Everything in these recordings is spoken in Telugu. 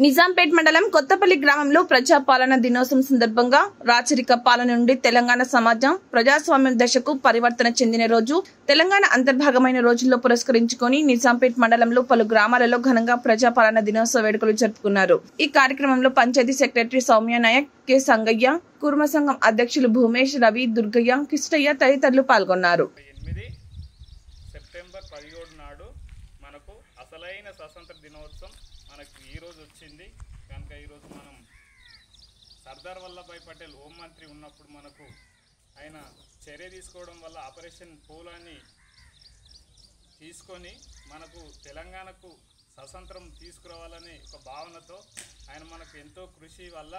నిజాంపేట్ మండలం కొత్తపల్లి గ్రామంలో ప్రజాపాలన దినోత్సవం సందర్భంగా రాచరిక పాలన నుండి తెలంగాణ సమాజం ప్రజాస్వామ్య దశకు పరివర్తన చెందిన రోజు తెలంగాణ అంతర్భాగమైన రోజుల్లో పురస్కరించుకొని నిజాంపేట్ మండలంలో పలు గ్రామాలలో ఘనంగా ప్రజాపాలన దినోత్సవ వేడుకలు జరుపుకున్నారు। ఈ కార్యక్రమంలో పంచాయతీ సెక్రటరీ సౌమ్య నాయక్, కె సంగయ్య, కుర్మ సంఘం అధ్యక్షులు భూమేష్, రవి, దుర్గయ్య, కిష్టయ్య తదితరులు పాల్గొన్నారు। సెప్టెంబర్ 17 నాడు మనకు అసలైన స్వాతంత్ర దినోత్సవం మనకు ఈ రోజు వచ్చింది కనుక ఈ రోజు మనం సర్దార్ వల్లభాయ్ పటేల్ హోంమంత్రి ఉన్నప్పుడు మనకు ఆయన చర్య తీసుకోవడం వల్ల ఆపరేషన్ పోలాన్ని తీసుకొని మనకు తెలంగాణకు స్వాతంత్రం తీసుకురావాలనే ఒక భావనతో ఆయన మనకు ఎంతో కృషి వల్ల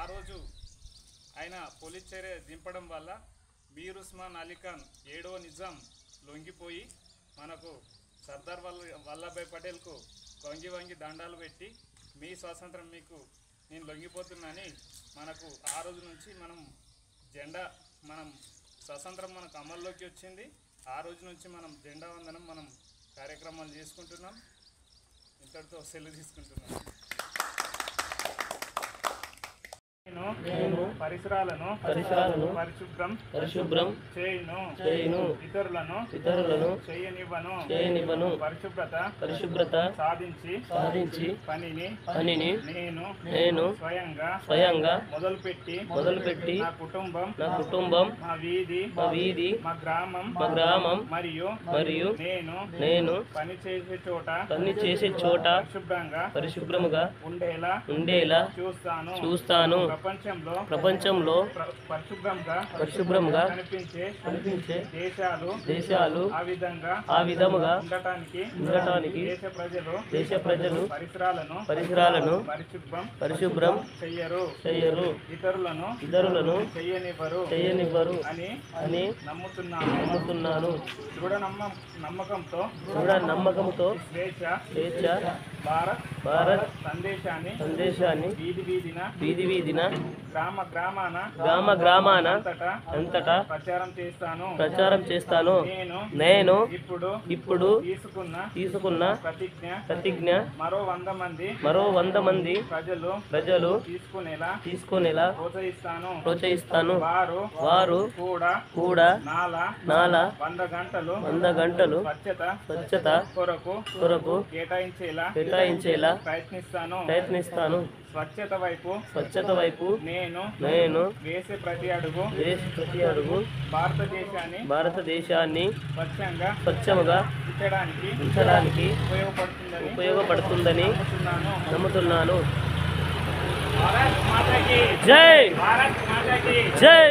ఆ రోజు ఆయన పోలీస్ చర్య దింపడం వల్ల మీర్ ఉస్మాన్ అలీ ఖాన్ 7వ నిజాం లొంగిపోయి మనకు సర్దార్ వల్లభాయ్ పటేల్కు వంగి దండాలు పెట్టి మీ స్వాతంత్రం మీకు నేను లొంగిపోతున్నానని మనకు ఆ రోజు నుంచి మనం స్వాతంత్రం మనకు అమల్లోకి వచ్చింది। ఆ రోజు నుంచి మనం జెండా వందనం మనం కార్యక్రమాలు చేసుకుంటున్నాం। ఇంతటితో సెలవు తీసుకుంటున్నాం। పరిసరాలను పరిశుభ్రం చేయును ఇతరులను చేయనివ్వను పరిశుభ్రత సాధించి పనిని నేను స్వయంగా మొదలుపెట్టి నా కుటుంబం మా వీధి మా గ్రామం మరియు నేను పని చేసే చోట పరిశుభ్రంగా ఉండేలా చూస్తాను। ప్రపంచంలో పరిశుభ్రంగా కనిపించే దేశాలు ఆ విధముగా ఉండటానికి దేశ ప్రజలు పరిసరాలను పరిశుభ్రం చెయ్యరు ఇతరులను చేయనివ్వరు అని నమ్ముతున్నాను। దృఢ నమ్మకంతో స్వేచ్ఛ భారత్ సందేశాన్ని వీధి వీధిన గ్రామాన అంతటా ప్రచారం చేస్తాను। నేను ఇప్పుడు తీసుకున్న ప్రతిజ్ఞ మరో 100 మంది ప్రజలు తీసుకునేలా ప్రోత్సహిస్తాను। వారు కూడా నాలా 100 గంటలు స్వచ్ఛత కొరకు కేటాయించేలా ప్రయత్నిస్తాను। స్వచ్ఛత వైపు నేను వేసే ప్రతి అడుగు భారతదేశాన్ని స్వచ్ఛముగా ఉంచడానికి ఉపయోగపడుతుందని నమ్ముతున్నాను। జై